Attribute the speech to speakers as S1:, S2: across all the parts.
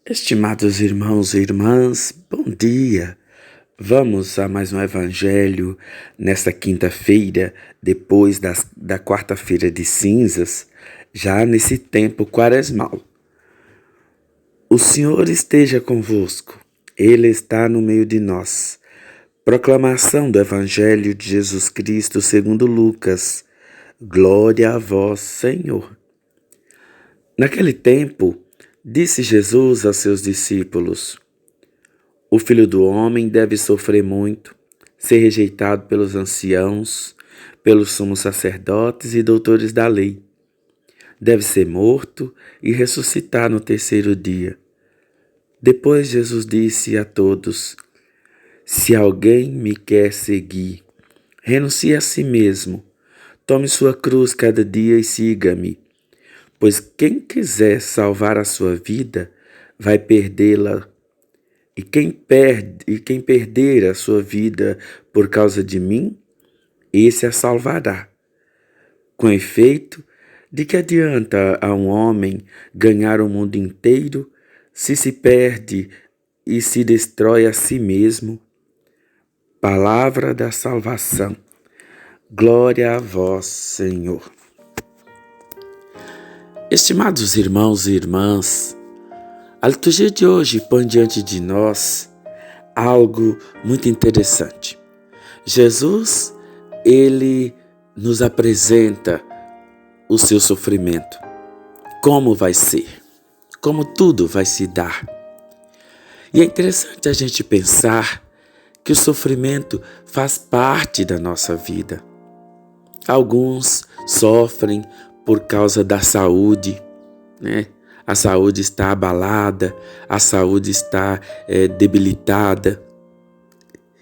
S1: Estimados irmãos e irmãs, bom dia! Vamos a mais um evangelho nesta quinta-feira, depois da quarta-feira de cinzas, já nesse tempo quaresmal. O Senhor esteja convosco, Ele está no meio de nós. Proclamação do Evangelho de Jesus Cristo segundo Lucas. Glória a vós, Senhor. Naquele tempo, disse Jesus a seus discípulos: O Filho do Homem deve sofrer muito, ser rejeitado pelos anciãos, pelos sumos sacerdotes e doutores da lei. Deve ser morto e ressuscitar no terceiro dia. Depois Jesus disse a todos: Se alguém me quer seguir, renuncie a si mesmo, tome sua cruz cada dia e siga-me. Pois quem quiser salvar a sua vida, vai perdê-la. E quem perder a sua vida por causa de mim, esse a salvará. Com efeito, de que adianta a um homem ganhar o mundo inteiro, se perde e se destrói a si mesmo? Palavra da salvação. Glória a vós, Senhor. Estimados irmãos e irmãs, a liturgia de hoje põe diante de nós algo muito interessante. Jesus, ele nos apresenta o seu sofrimento, como vai ser, como tudo vai se dar. E é interessante a gente pensar que o sofrimento faz parte da nossa vida. Alguns sofrem por causa da saúde, né? A saúde está abalada, a saúde está debilitada.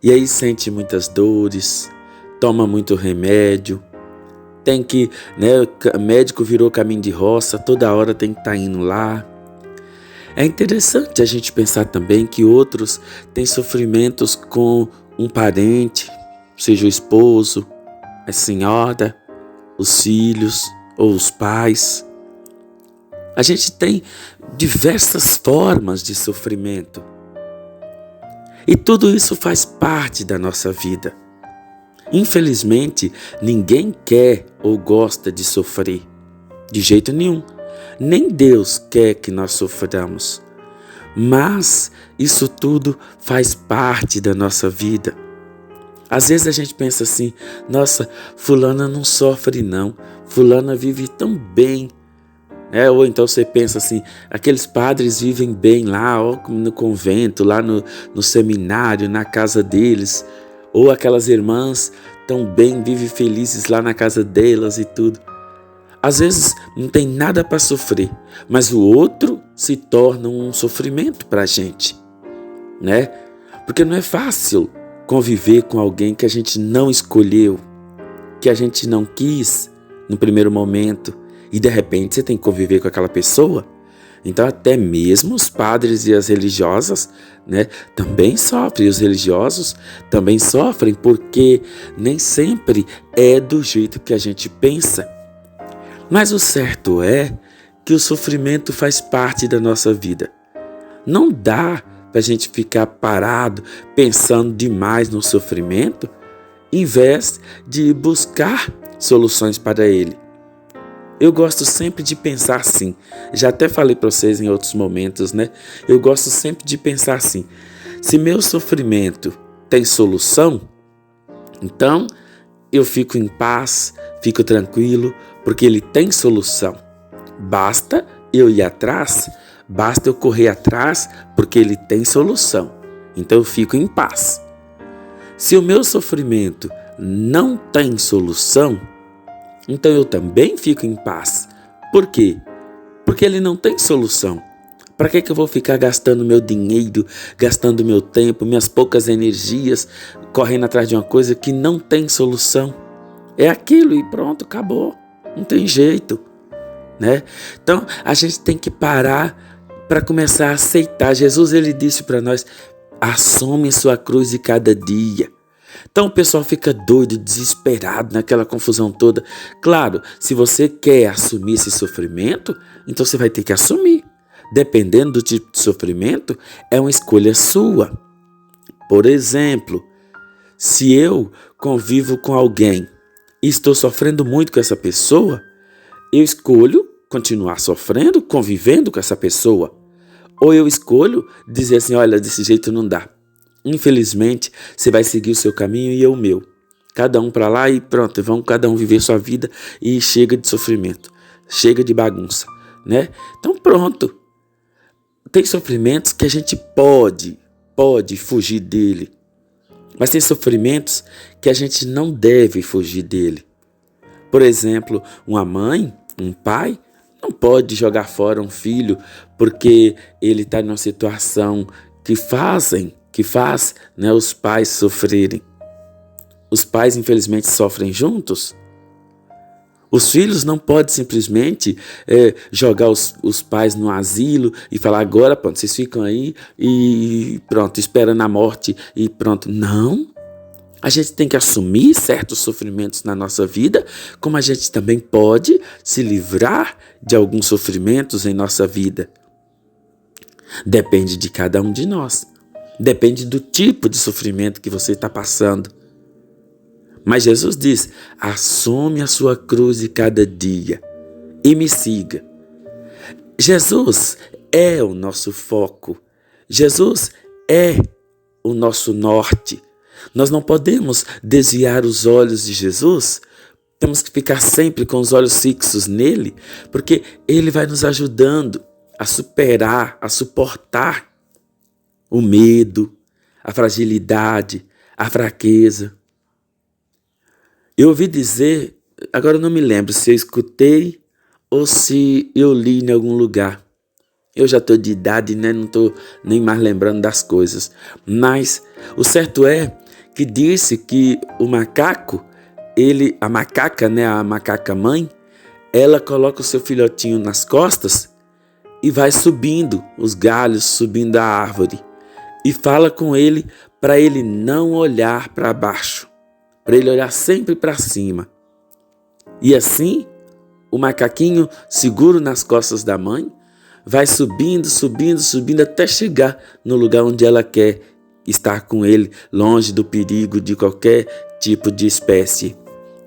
S1: E aí sente muitas dores, toma muito remédio. Tem que, o médico virou caminho de roça, toda hora tem que estar indo lá. É interessante a gente pensar também que outros têm sofrimentos com um parente, seja o esposo, a senhora, os filhos ou os pais. A gente tem diversas formas de sofrimento. E tudo isso faz parte da nossa vida. Infelizmente, ninguém quer ou gosta de sofrer. De jeito nenhum. Nem Deus quer que nós soframos. Mas isso tudo faz parte da nossa vida. Às vezes a gente pensa assim: nossa, fulana não sofre não. Fulana vive tão bem. Ou então você pensa assim, aqueles padres vivem bem lá, no convento, lá no seminário, na casa deles. Ou aquelas irmãs tão bem, vivem felizes lá na casa delas e tudo. Às vezes não tem nada para sofrer, mas o outro se torna um sofrimento para a gente, né? Porque não é fácil conviver com alguém que a gente não escolheu, que a gente não quis no primeiro momento. E de repente você tem que conviver com aquela pessoa. Então até mesmo os padres e as religiosas, também sofrem. Os religiosos também sofrem, porque nem sempre é do jeito que a gente pensa. Mas o certo é que o sofrimento faz parte da nossa vida. Não dá para a gente ficar parado pensando demais no sofrimento, em vez de buscar soluções para ele. Eu gosto sempre de pensar assim, já até falei para vocês em outros momentos, Eu gosto sempre de pensar assim: se meu sofrimento tem solução, então eu fico em paz, fico tranquilo, porque ele tem solução. Basta eu ir atrás, basta eu correr atrás, porque ele tem solução. Então eu fico em paz. Se o meu sofrimento não tem solução, então eu também fico em paz. Por quê? Porque ele não tem solução. Para que eu vou ficar gastando meu dinheiro, gastando meu tempo, minhas poucas energias, correndo atrás de uma coisa que não tem solução? É aquilo e pronto, acabou. Não tem jeito, Então a gente tem que parar para começar a aceitar. Jesus, ele disse para nós: assume sua cruz de cada dia. Então o pessoal fica doido, desesperado naquela confusão toda. Claro, se você quer assumir esse sofrimento, então você vai ter que assumir. dependendo do tipo de sofrimento, é uma escolha sua. Por exemplo, se eu convivo com alguém e estou sofrendo muito com essa pessoa, eu escolho continuar sofrendo, convivendo com essa pessoa. Ou eu escolho dizer assim, olha, desse jeito não dá. Infelizmente, você vai seguir o seu caminho e eu o meu. Cada um para lá e pronto, vamos cada um viver sua vida e chega de sofrimento, chega de bagunça, né? Então pronto. Tem sofrimentos que a gente pode fugir dele, mas tem sofrimentos que a gente não deve fugir dele. Por exemplo, uma mãe, um pai, não pode jogar fora um filho porque ele está numa situação que faz, né, os pais sofrerem. Os pais, infelizmente, sofrem juntos. Os filhos não podem simplesmente jogar os pais no asilo e falar, agora pronto, vocês ficam aí e pronto, esperando a morte e pronto. Não. A gente tem que assumir certos sofrimentos na nossa vida, como a gente também pode se livrar de alguns sofrimentos em nossa vida. Depende de cada um de nós. Depende do tipo de sofrimento que você está passando. Mas Jesus diz, assume a sua cruz de cada dia e me siga. Jesus é o nosso foco. Jesus é o nosso norte. Nós não podemos desviar os olhos de Jesus. Temos que ficar sempre com os olhos fixos nele, porque ele vai nos ajudando a superar, a suportar o medo, a fragilidade, a fraqueza. Eu ouvi dizer, agora eu não me lembro se eu escutei ou se eu li em algum lugar. Eu já estou de idade, né? Não estou nem mais lembrando das coisas. Mas o certo é que disse que o macaco, a macaca, né? A macaca mãe, ela coloca o seu filhotinho nas costas e vai subindo os galhos, subindo a árvore. E fala com ele para ele não olhar para baixo, para ele olhar sempre para cima. E assim, o macaquinho, seguro nas costas da mãe, vai subindo, subindo, subindo até chegar no lugar onde ela quer estar com ele, longe do perigo de qualquer tipo de espécie.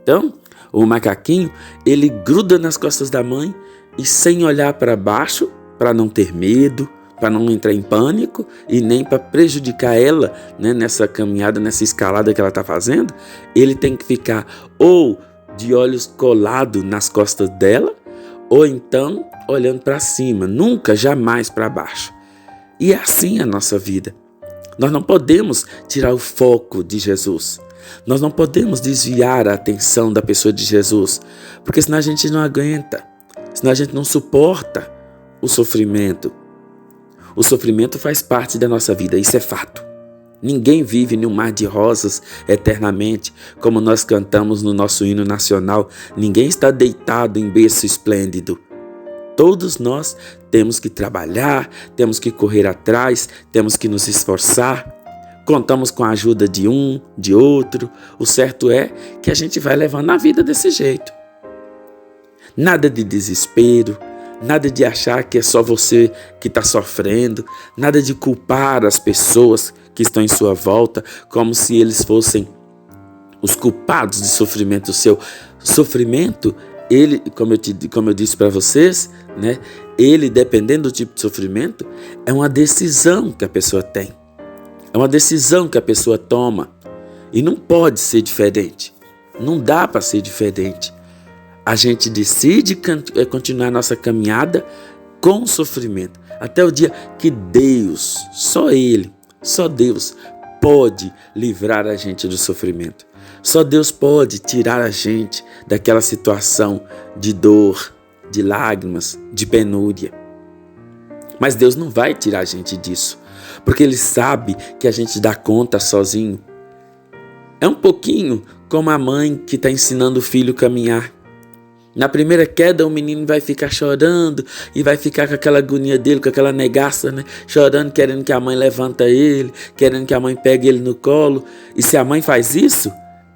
S1: Então, o macaquinho, ele gruda nas costas da mãe e sem olhar para baixo, para não ter medo, para não entrar em pânico e nem para prejudicar ela, né, nessa caminhada, nessa escalada que ela está fazendo, ele tem que ficar ou de olhos colados nas costas dela, ou então olhando para cima, nunca, jamais para baixo. E é assim a nossa vida. Nós não podemos tirar o foco de Jesus. Nós não podemos desviar a atenção da pessoa de Jesus, porque senão a gente não aguenta, senão a gente não suporta o sofrimento. O sofrimento faz parte da nossa vida, isso é fato. Ninguém vive num mar de rosas eternamente, como nós cantamos no nosso hino nacional. Ninguém está deitado em berço esplêndido. Todos nós temos que trabalhar, temos que correr atrás, temos que nos esforçar. Contamos com a ajuda de um, de outro. O certo é que a gente vai levando a vida desse jeito. Nada de desespero, nada de achar que é só você que está sofrendo, nada de culpar as pessoas que estão em sua volta como se eles fossem os culpados de sofrimento seu. Sofrimento, ele, como eu disse para vocês, né, ele, dependendo do tipo de sofrimento, é uma decisão que a pessoa tem. É uma decisão que a pessoa toma. E não pode ser diferente. Não dá para ser diferente. A gente decide continuar nossa caminhada com sofrimento. Até o dia que Deus, só Deus pode livrar a gente do sofrimento. Só Deus pode tirar a gente daquela situação de dor, de lágrimas, de penúria. Mas Deus não vai tirar a gente disso, porque Ele sabe que a gente dá conta sozinho. É um pouquinho como a mãe que está ensinando o filho a caminhar. Na primeira queda, o menino vai ficar chorando e vai ficar com aquela agonia dele, com aquela negaça, né? Chorando, querendo que a mãe levanta ele, querendo que a mãe pegue ele no colo. E se a mãe faz isso,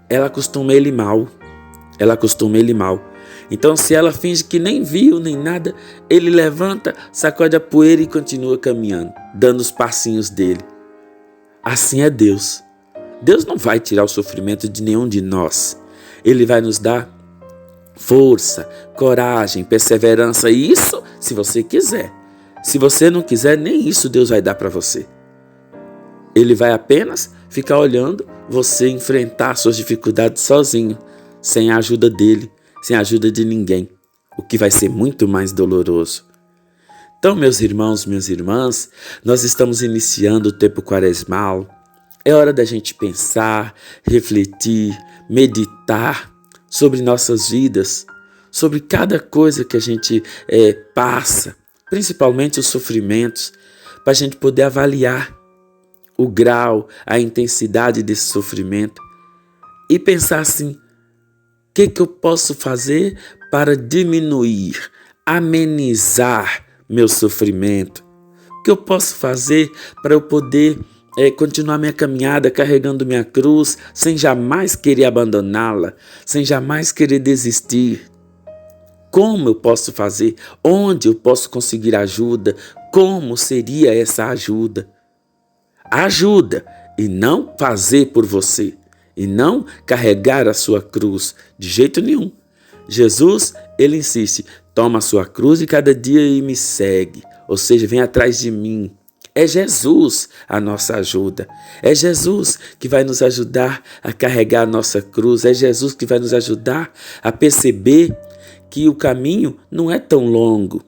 S1: ela acostuma ele mal. Então, se ela finge que nem viu nem nada, ele levanta, sacode a poeira e continua caminhando, dando os passinhos dele. Assim é Deus. Deus não vai tirar o sofrimento de nenhum de nós. Ele vai nos dar força, coragem, perseverança, e isso se você quiser. Se você não quiser, nem isso Deus vai dar para você. Ele vai apenas ficar olhando você enfrentar suas dificuldades sozinho, sem a ajuda dele, sem a ajuda de ninguém, o que vai ser muito mais doloroso. Então, meus irmãos, minhas irmãs, nós estamos iniciando o tempo quaresmal. É hora da gente pensar, refletir, meditar sobre nossas vidas, sobre cada coisa que a gente passa, principalmente os sofrimentos, para a gente poder avaliar o grau, a intensidade desse sofrimento e pensar assim: o que eu posso fazer para diminuir, amenizar meu sofrimento? O que eu posso fazer para eu poder continuar minha caminhada carregando minha cruz sem jamais querer abandoná-la, sem jamais querer desistir? Como eu posso fazer? Onde eu posso conseguir ajuda? Como seria essa ajuda? Ajuda e não fazer por você, e não carregar a sua cruz de jeito nenhum. Jesus, ele insiste: toma a sua cruz e cada dia e me segue, ou seja, vem atrás de mim. É Jesus a nossa ajuda, é Jesus que vai nos ajudar a carregar a nossa cruz, é Jesus que vai nos ajudar a perceber que o caminho não é tão longo,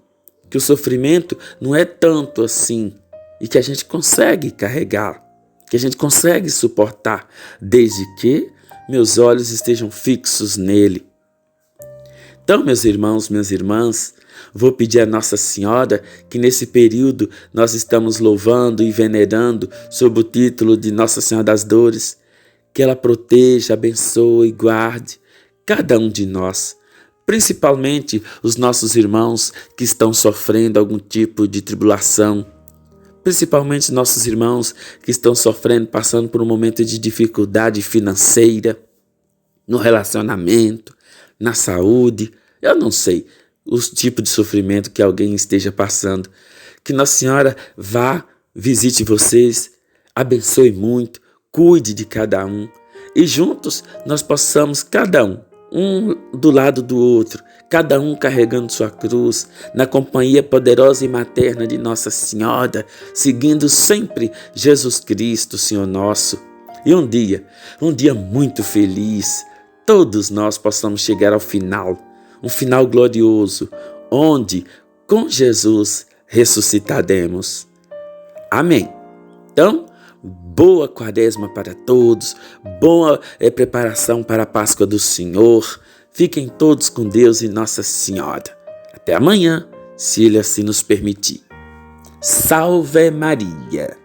S1: que o sofrimento não é tanto assim, e que a gente consegue carregar, que a gente consegue suportar, desde que meus olhos estejam fixos nele. Então, meus irmãos, minhas irmãs, vou pedir a Nossa Senhora que nesse período nós estamos louvando e venerando sob o título de Nossa Senhora das Dores, que ela proteja, abençoe e guarde cada um de nós, principalmente os nossos irmãos que estão sofrendo algum tipo de tribulação, principalmente nossos irmãos que estão sofrendo, passando por um momento de dificuldade financeira, no relacionamento, na saúde. Eu não sei os tipos de sofrimento que alguém esteja passando. Que Nossa Senhora vá, visite vocês, abençoe muito, cuide de cada um e juntos nós possamos, cada um do lado do outro, cada um carregando sua cruz, na companhia poderosa e materna de Nossa Senhora, seguindo sempre Jesus Cristo, Senhor nosso. E um dia muito feliz, todos nós possamos chegar ao final, um final glorioso, onde com Jesus ressuscitaremos. Amém. Então, boa quaresma para todos, boa preparação para a Páscoa do Senhor. Fiquem todos com Deus e Nossa Senhora. Até amanhã, se Ele assim nos permitir. Salve Maria!